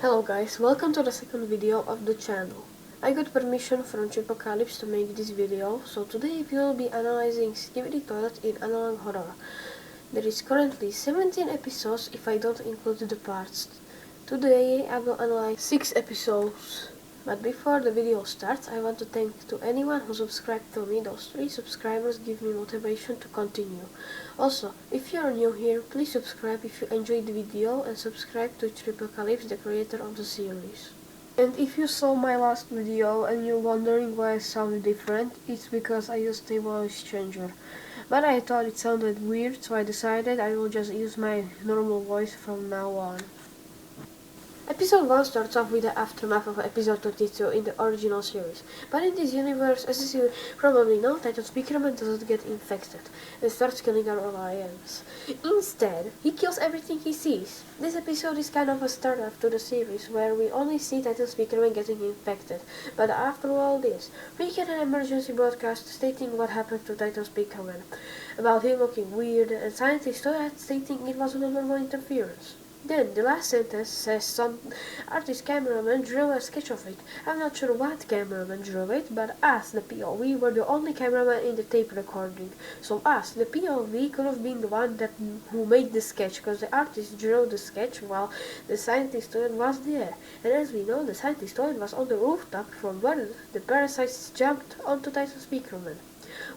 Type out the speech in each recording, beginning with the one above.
Hello guys, welcome to the second video of the channel. I got permission from Pt.1 to make this video, so today we will be analyzing Skibidi toilet in Analogue horror. There is currently 17 episodes if I don't include the parts. Today I will analyze 6 episodes. But before the video starts, I want to thank to anyone who subscribed to me. Those 3 subscribers give me motivation to continue. Also, if you are new here, please subscribe if you enjoyed the video and subscribe to Pt.1, the creator of the series. And if you saw my last video and you're wondering why I sound different, it's because I used a voice changer. But I thought it sounded weird, so I decided I will just use my normal voice from now on. Episode 1 starts off with the aftermath of episode 22 in the original series, but in this universe, as you probably know, Titan Speakerman doesn't get infected and starts killing our alliance. Instead, he kills everything he sees. This episode is kind of a start-up to the series, where we only see Titan Speakerman getting infected, but after all this, we get an emergency broadcast stating what happened to Titan Speakerman, about him looking weird, and scientists stating it was a normal interference. Then, the last sentence says some artist cameraman drew a sketch of it. I'm not sure what cameraman drew it, but us, the POV, were the only cameraman in the tape recording. So us, the POV, could have been the one who made the sketch, because the artist drew the sketch while the scientist toilet was there. And as we know, the scientist toilet was on the rooftop from where the parasites jumped onto Titan Speakerman.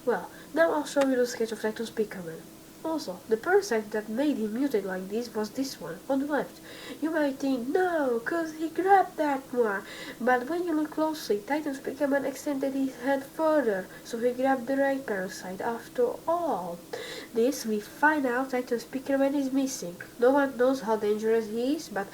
Well, now I'll show you the sketch of Titan Speakerman. Also, the parasite that made him mutate like this was this one, on the left. You might think, no, cause he grabbed that one. But when you look closely, Titan Speakerman extended his head further, so he grabbed the right parasite after all. This, we find out Titan Speakerman is missing. No one knows how dangerous he is, but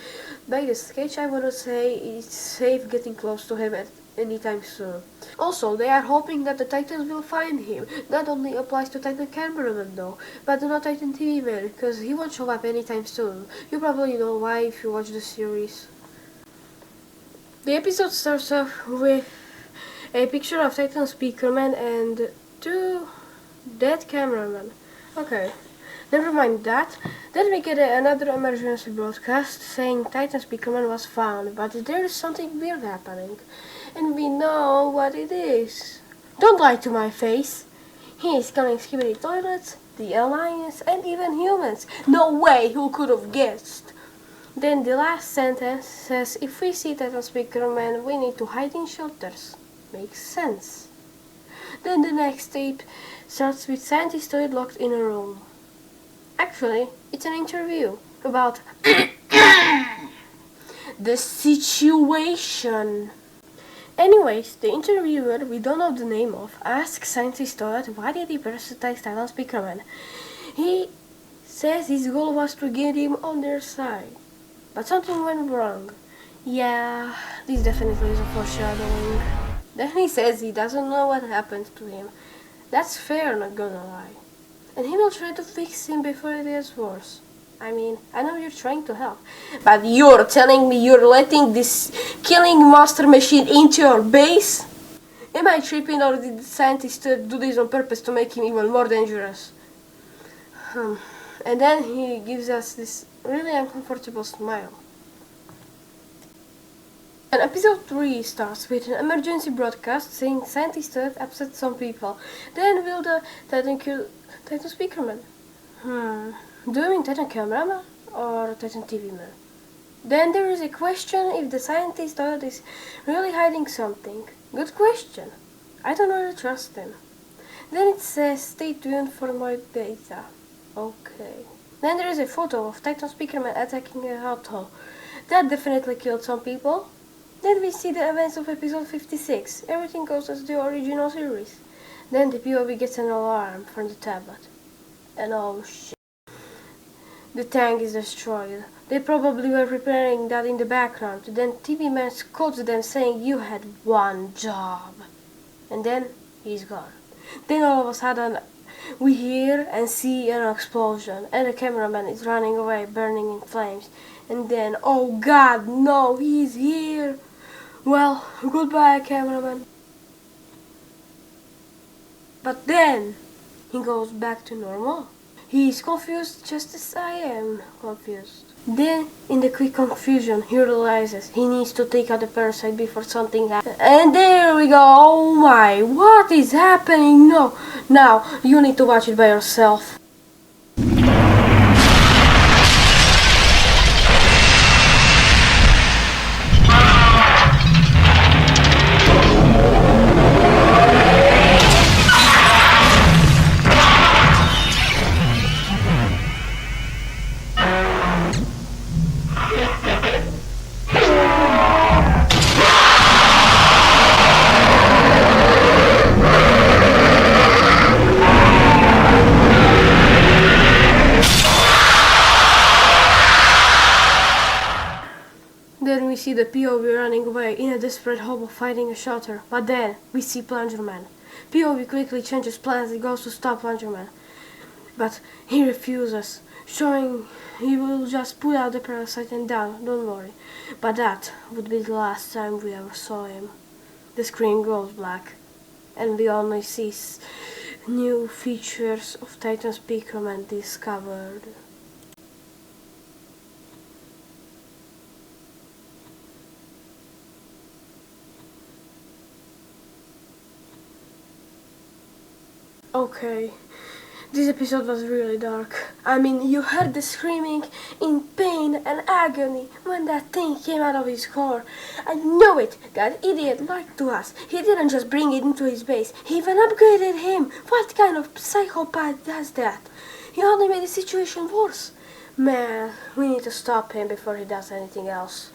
by the sketch I wanna say it's safe getting close to him at anytime soon. Also, they are hoping that the Titans will find him. Not only applies to Titan Cameraman though, but not Titan TV Man, because he won't show up anytime soon. You probably know why if you watch the series. The episode starts off with a picture of Titan Speakerman and 2 dead cameramen. Okay, never mind that. Then we get another emergency broadcast saying Titan Speakerman was found, but there is something weird happening. And we know what it is. Don't lie to my face. He is killing Skibidi toilets, the Alliance, and even humans. No way, who could have guessed? Then the last sentence says, if we see Titan Speakerman, we need to hide in shelters. Makes sense. Then the next tape starts with scientist toilet locked in a room. Actually, it's an interview about the situation. Anyways, the interviewer, we don't know the name of, asks scientist toilet why did he parasitize Titan Speakerman. He says his goal was to get him on their side, but something went wrong. Yeah, this definitely is a foreshadowing. Then he says he doesn't know what happened to him. That's fair, not gonna lie. And he will try to fix him before it gets worse. I mean, I know you're trying to help, but you're telling me you're letting this killing monster machine into your base? Am I tripping, or did the scientist do this on purpose to make him even more dangerous? And then he gives us this really uncomfortable smile. And episode 3 starts with an emergency broadcast saying scientists upset some people. Then will the Titan kill Titan Speakerman? Do you mean Titan Cameraman or Titan TV Man? Then there is a question if the scientist toilet is really hiding something. Good question. I don't really trust them. Then it says stay tuned for more data. Okay. Then there is a photo of Titan Speakerman attacking a hot hole. That definitely killed some people. Then we see the events of episode 56. Everything goes as the original series. Then the POV gets an alarm from the tablet. And oh shit. The tank is destroyed. They probably were preparing that in the background. Then TV Man scolds them saying you had one job. And then he's gone. Then all of a sudden we hear and see an explosion and the cameraman is running away, burning in flames. And then, oh god, no, he's here. Well, goodbye cameraman. But then he goes back to normal. He's confused just as I am confused. Then, in the quick confusion, he realizes he needs to take out the parasite before something happens. And there we go! Oh my! What is happening? No! Now, you need to watch it by yourself. Then we see the POV running away in a desperate hope of finding a shelter, but then we see Plunger Man. POV quickly changes plans and goes to stop Plunger Man, but he refuses, showing he will just put out the parasite and down, don't worry. But that would be the last time we ever saw him. The screen goes black, and we only see new features of Titan Speakerman discovered. Okay, this episode was really dark. I mean, you heard the screaming in pain and agony when that thing came out of his core. I know it! That idiot lied to us. He didn't just bring it into his base, he even upgraded him. What kind of psychopath does that? He only made the situation worse. Man, we need to stop him before he does anything else.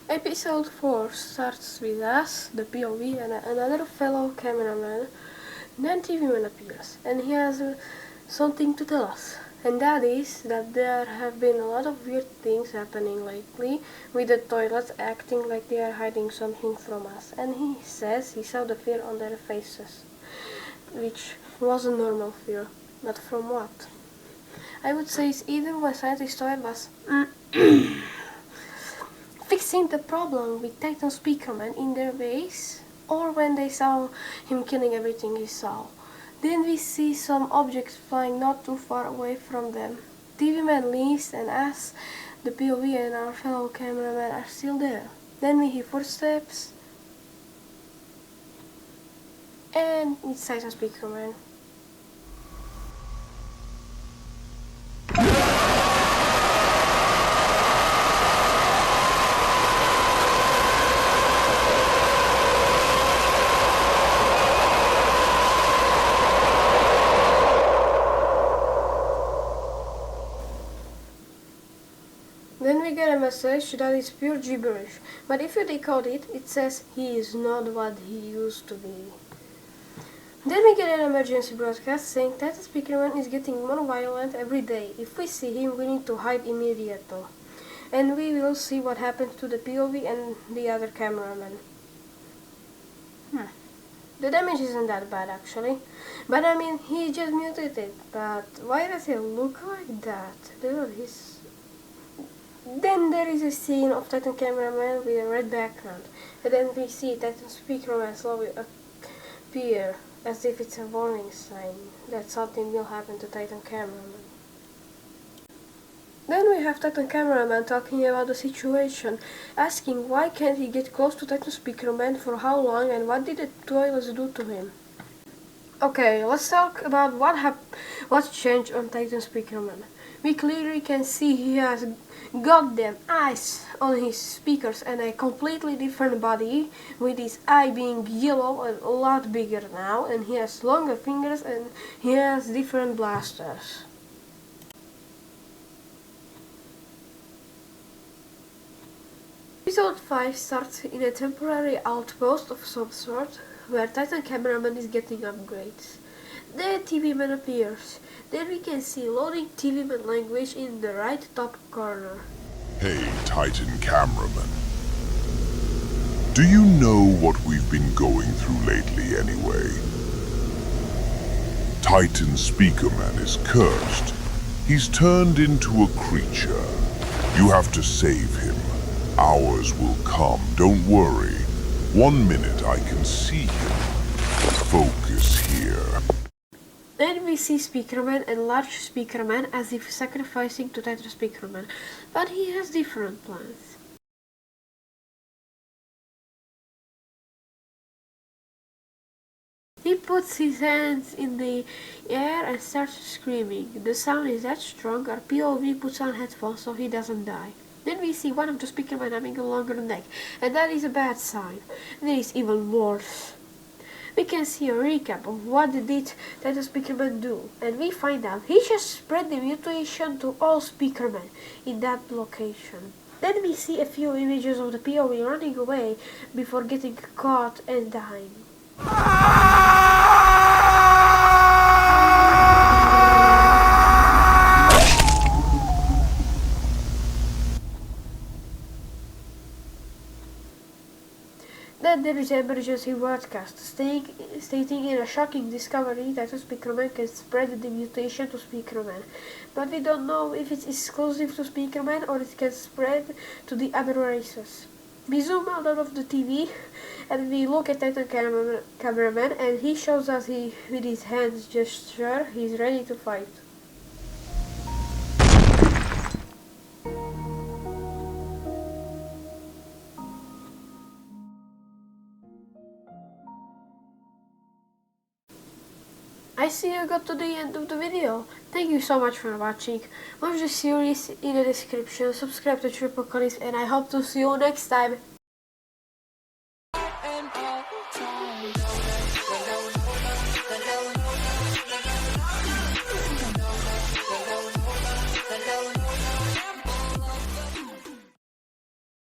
Episode 4 starts with us, the POV, and another fellow cameraman. Then TV Man appears, and he has something to tell us. And that is that there have been a lot of weird things happening lately, with the toilets acting like they are hiding something from us. And he says he saw the fear on their faces, which was a normal fear. But from what? I would say it's either when scientist toy was fixing the problem with Titan Speakerman in their base, or when they saw him killing everything he saw. Then we see some objects flying not too far away from them. TV Man leaves and asks the POV and our fellow cameraman are still there. Then we hear footsteps, and it's Titan Speakerman. Then we get a message that is pure gibberish, but if you decode it, it says he is not what he used to be. Then we get an emergency broadcast saying Titan Speakerman is getting more violent every day. If we see him, we need to hide immediately. And we will see what happens to the POV and the other cameraman. The damage isn't that bad actually, but I mean, he just muted it, but why does he look like that? Then there is a scene of Titan Cameraman with a red background, and then we see Titan Speakerman slowly appear, as if it's a warning sign that something will happen to Titan Cameraman. Then we have Titan Cameraman talking about the situation, asking why can't he get close to Titan Speakerman, for how long, and what did the toilets do to him. Okay, let's talk about what's changed on Titan Speakerman. We clearly can see he has goddamn eyes on his speakers and a completely different body, with his eye being yellow and a lot bigger now, and he has longer fingers and he has different blasters. Episode 5 starts in a temporary outpost of some sort, where Titan Cameraman is getting upgrades. Then TV Man appears. Then we can see loading TV Man language in the right top corner. Hey, Titan Cameraman. Do you know what we've been going through lately anyway? Titan Speakerman is cursed. He's turned into a creature. You have to save him. Ours will come, don't worry. 1 minute I can see him. Focus here. Then we see Speakerman and Large Speakerman as if sacrificing to Tetra Speakerman, but he has different plans. He puts his hands in the air and starts screaming. The sound is that strong, our POV puts on headphones so he doesn't die. Then we see one of the Speakermen having a longer neck, and that is a bad sign. There is even worse. We can see a recap of what did that the Speakerman do, and we find out he just spread the mutation to all Speakermen in that location. Then we see a few images of the POV running away before getting caught and dying. Then there is an emergency broadcast stating in a shocking discovery that a Speakerman can spread the mutation to Speakerman, but we don't know if it's exclusive to Speakerman or it can spread to the other races. We zoom out of the TV and we look at the cameraman, and he shows us with his hands gesture he's ready to fight. I see you got to the end of the video. Thank you so much for watching. Watch the series in the description, subscribe to Pt.1, and I hope to see you next time.